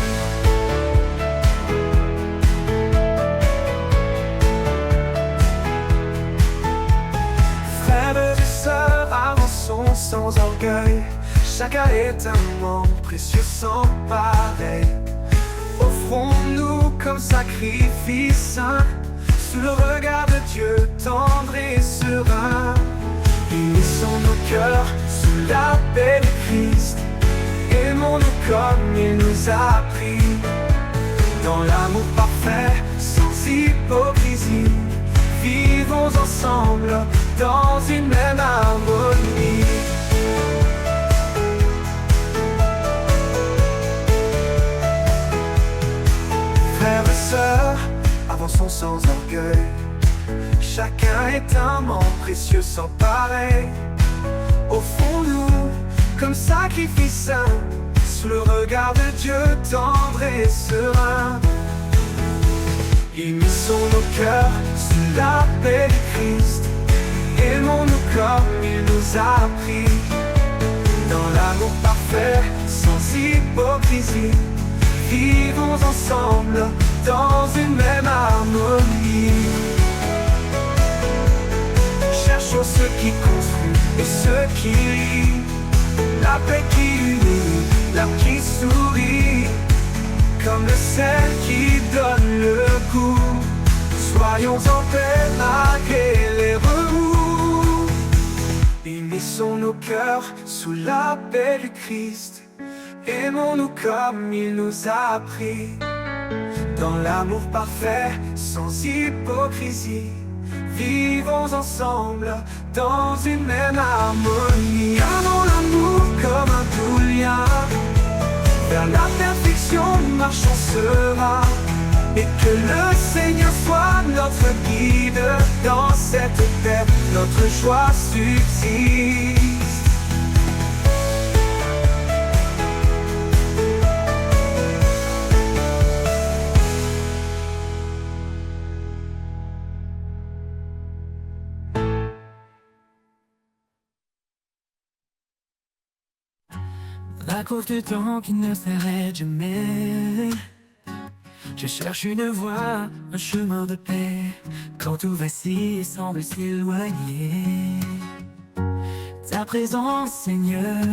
Frères et sœurs, avançons sans orgueil. Chacun est un membre précieux sans pareil. Offrons-nous comme sacrifice saint, sous le regard de Dieu tendre et serein. Unissons nos cœurs sous la paix du Christ. Aimons-nous comme il nous a appris, dans l'amour parfait, sans hypocrisie. Vivons ensemble dans une même harmonie. Frères et sœurs, avançons sans orgueil. Chacun est un membre précieux sans pareil. Offrons-nous comme sacrifice saint, sous le regard de Dieu tendre et serein. Unissons nos cœurs sous la paix du Christ. Aimons-nous comme il nous a appris, dans l'amour parfait, sans hypocrisie. Vivons ensemble dans une même harmonie. Cherchons ce qui construit et ce qui lie, la paix qui unit, l'âme qui sourit, comme le sel qui donne le goût. Soyons en paix malgré les remous. Unissons nos cœurs sous la paix du Christ. Aimons-nous comme il nous a appris, dans l'amour parfait, sans hypocrisie. Vivons ensemble dans une même harmonie. Gardons l'amour comme un doux lien, vers la perfection marchons serein. Et que le Seigneur soit notre guide, dans cette paix notre joie subsiste. À cause du temps qui ne s'arrête jamais, Je cherche une voie, un chemin de paix, quand tout vacille et semble s'éloigner. Ta présence, Seigneur,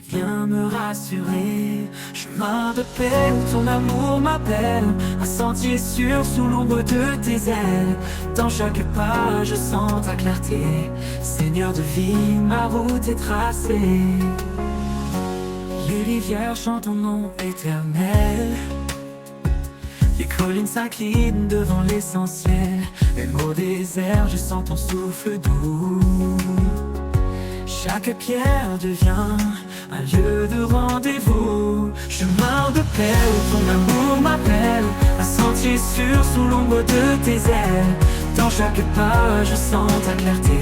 viens me rassurer. Chemin de paix où ton amour m'appelle, un sentier sûr sous l'ombre de tes ailes. Dans chaque pas, je sens ta clarté. Seigneur de vie, ma route est tracée. Les rivières chantent ton nom éternel. Les collines s'inclinent devant l'essentiel. Même au désert, je sens ton souffle doux. Chaque pierre devient un lieu de rendez-vous. Chemin de paix où ton amour m'appelle, un sentier sûr sous l'ombre de tes ailes. Dans chaque pas, je sens ta clarté.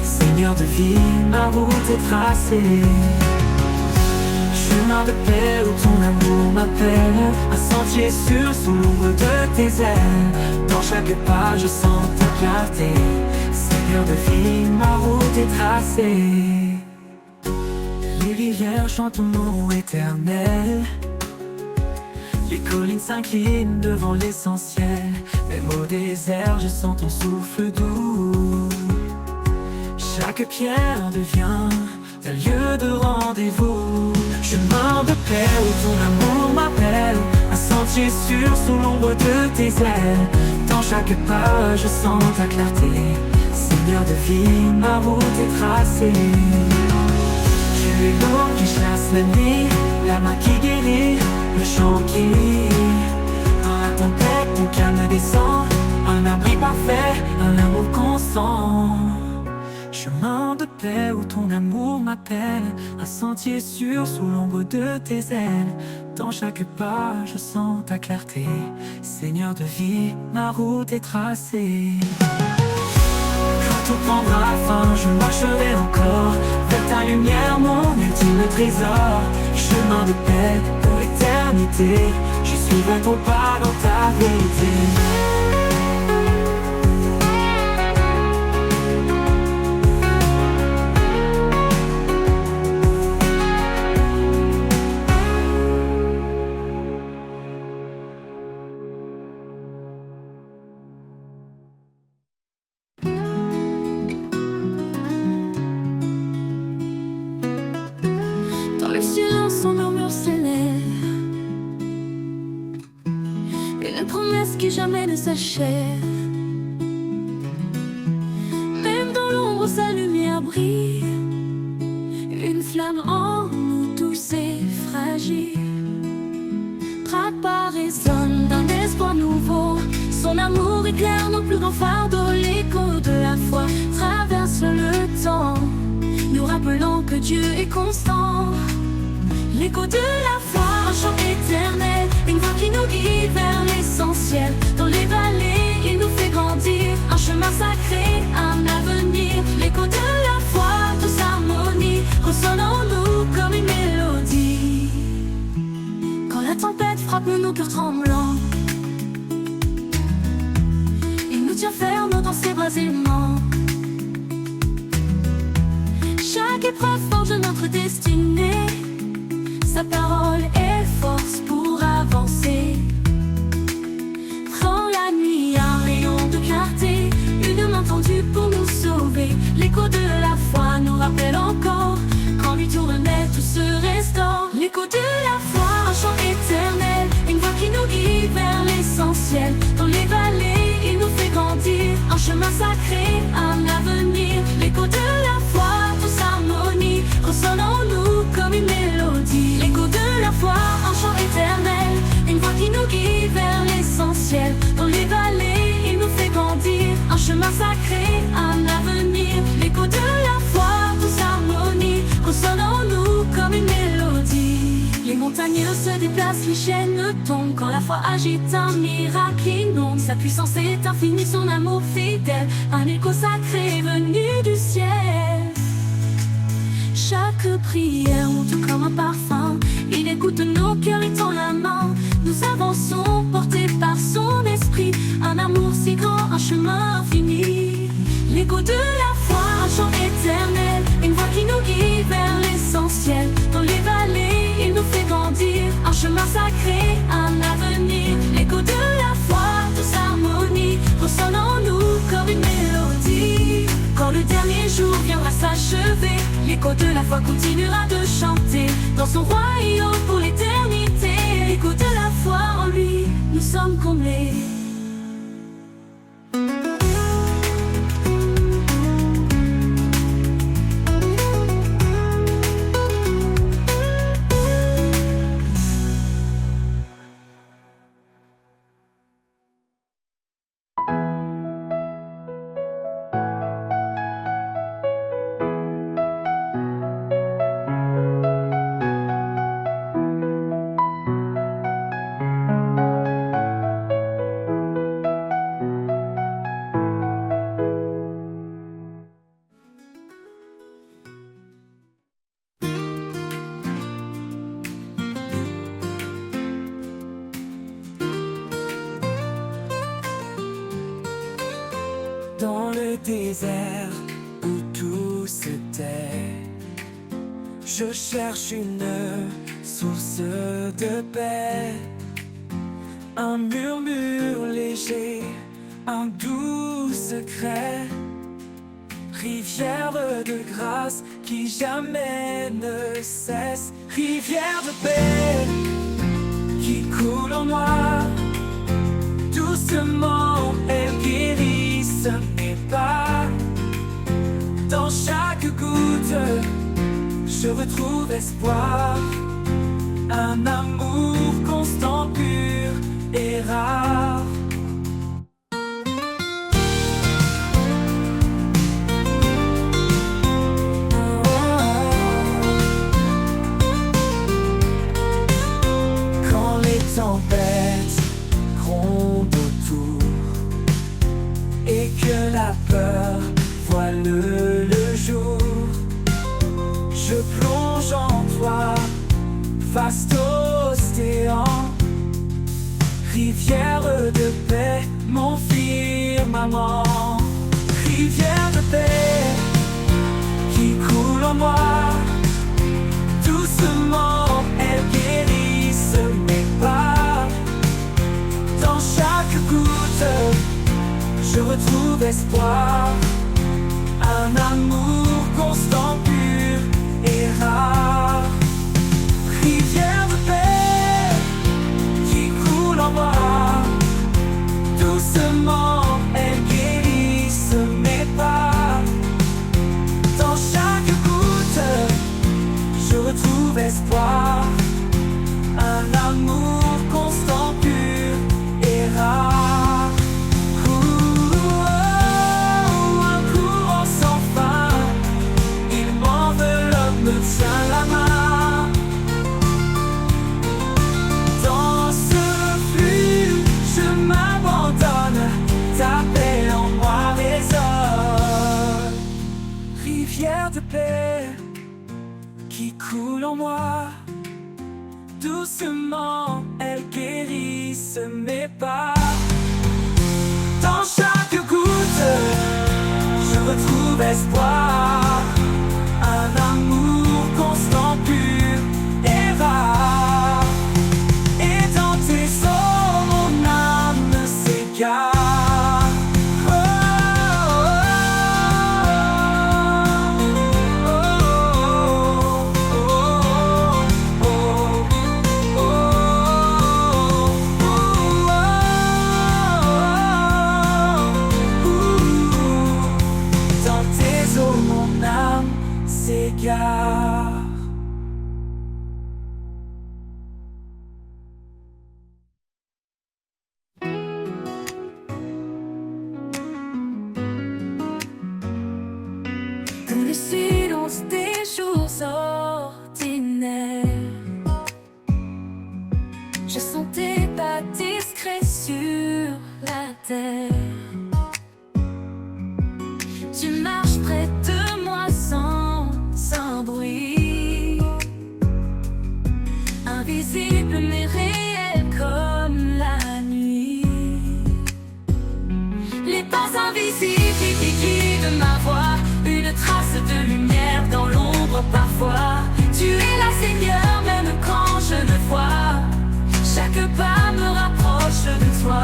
Seigneur de vie, ma route est tracée. Chemin de paix où ton amour m'appelle, un sentier sûr sous l'ombre de tes ailes. Dans chaque pas, je sens ta clarté. Seigneur de vie, ma route est tracée. Les rivières chantent ton nom éternel. Les collines s'inclinent devant l'essentiel. Même au désert, je sens ton souffle doux. Chaque pierre devient un lieu de rendez-vous. Chemin de paix où ton amour m'appelle, un sentier sûr sous l'ombre de tes ailes. Dans chaque pas, je sens ta clarté. Seigneur de vie, ma route est tracée. Tu es l'eau qui chasse la nuit, la main qui guérit, le chant qui rit. Dans la tempête, ton calme descend, un abri parfait, un amour constant. Chemin de paix où ton amour m'appelle, un sentier sûr sous l'ombre de tes ailes. Dans chaque pas, je sens ta clarté. Seigneur de vie, ma route est tracée. Quand tout prendra fin, je marcherai encore vers ta lumière, mon ultime trésor. Chemin de paix pour l'éternité, je suivrai ton pas dans ta vérité. Dans le silence, son murmure s'élève, et une promesse qui jamais ne s'achève. Même dans l'ombre, sa lumière brille, une flamme en nous tous est fragile. Pas résonne d'un espoir nouveau, son amour éclaire nos plus grands fardeaux. L'écho de la foi traverse le temps, nous rappelant que Dieu est constant. L'écho de la foi, un chant éternel, une voix qui nous guide vers l'essentiel. Dans les vallées, il nous fait grandir, un chemin sacré, un avenir. L'écho de la foi, tous harmonie, ressonne en nous comme une mélodie. Quand la tempête frappe nos cœurs tremblants, il nous tient ferme dans ses bras aimants. Chaque épreuve forge notre destinée, sa parole est force pour avancer. Dans la nuit, un rayon de clarté, une main tendue pour nous sauver. L'écho de la foi nous rappelle encore, quand lui tournait tout se restaure. L'écho de la foi, un chant éternel, une voix qui nous guide vers l'essentiel. Dans les vallées, il nous fait grandir, un chemin sacré, un avenir. L'écho de la foi, tous harmonie, ressonne en nous comme une mélodie. L'écho de la foi, un chant éternel, une voix qui nous guide vers l'essentiel. Dans les vallées, il nous fait grandir, un chemin sacré, un avenir. L'écho de la foi, tous harmonie, ressonne en nous comme une mélodie. Les montagnes se déplacent, les chaînes tombent, quand la foi agite un miracle inonde. Sa puissance est infinie, son amour fidèle, un écho sacré venu du ciel. Chaque prière monte comme un parfum, il écoute nos cœurs et tend la main. Nous avançons portés par son esprit, un amour si grand, un chemin infini. L'écho de la foi, un chant éternel, une voix qui nous guide vers l'essentiel. Dans les vallées, il nous fait grandir, un chemin sacré, un avenir. L'écho de jour viendra s'achever, l'écho de la foi continuera de chanter dans son royaume pour l'éternité. L'écho de la foi en lui, nous sommes comblés. Dans le désert où tout se tait, je cherche une source de paix. Un murmure léger, un doux secret, rivière de grâce qui jamais ne cesse. Rivière de paix qui coule en moi, doucement elle guérit mes pas. Dans chaque goutte, je retrouve espoir, un amour constant, pur et rare. Quand les tempêtes grondent autour et que la peur voile le jour, je plonge en toi, vaste océan, rivière de paix, mon firmament. Rivière de paix qui coule en moi, doucement elle guérisse mes pas. Dans chaque goutte, je retrouve espoir, un amour constant, pur et rare. Rivière de paix qui coule en moi, doucement elle guérisse mes pas. Dans chaque goutte, je retrouve espoir, un amour constant, pur et rare. Me tient la main. Dans ce flux, je m'abandonne, ta paix en moi résonne. Rivière de paix qui coule en moi, doucement elle guérisse mes pas. Dans chaque goutte, je retrouve espoir, un amour constant, pur et rare. Et dans tes eaux, mon âme s'égare. Oh, oh, oh, oh. Dans tes eaux, mon âme s'égare. Dans le silence des jours ordinaires, je sens tes pas discrets sur la terre. Tu marches près de moi sans bruit, invisible mais réel comme la nuit. Les pas invisibles qui guident ma voix, une trace de lumière dans l'ombre parfois. Tu es là, Seigneur, même quand je ne vois. Chaque pas me rapproche de toi.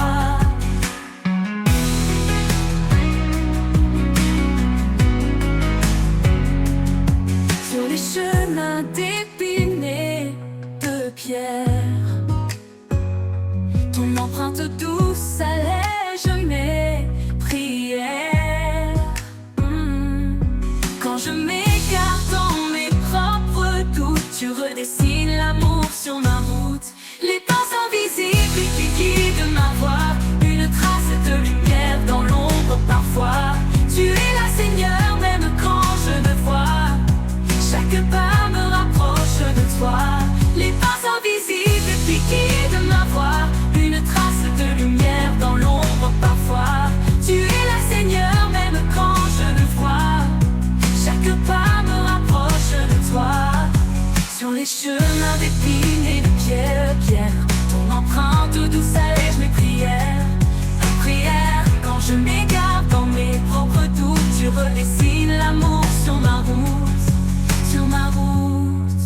chemins d'épines et de pierre. Ton empreinte douce allège mes prières. Ta prière, quand je m'égare dans mes propres doutes, tu redessines l'amour sur ma route, sur ma route.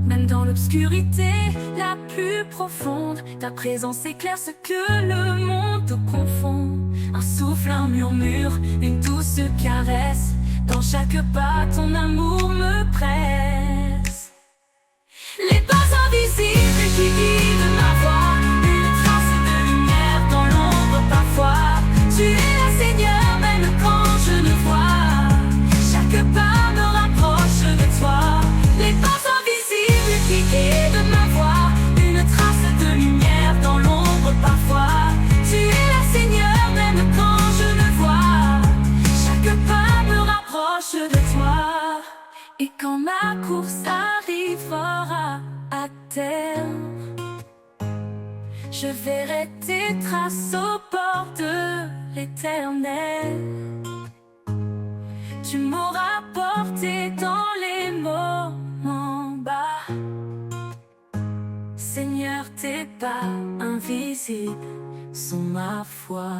Même dans l'obscurité la plus profonde, ta présence éclaire ce que le monde confond. Un souffle, un murmure, une douce caresse. Dans chaque pas, ton amour me presse. Les pas invisibles qui guident ma voie, une trace de lumière dans l'ombre parfois. Tu es là, Seigneur, même quand je ne vois. Chaque pas me rapproche de toi. Les pas invisibles qui guident ma voie, une trace de lumière dans l'ombre parfois. Tu es là, Seigneur, même quand je ne vois. Chaque pas me rapproche de toi. Et quand ma course arrivera à terme, je verrai tes traces au bord de l'éternel. Tu m'auras porté dans les moments bas. Seigneur, tes pas invisibles sont ma foi.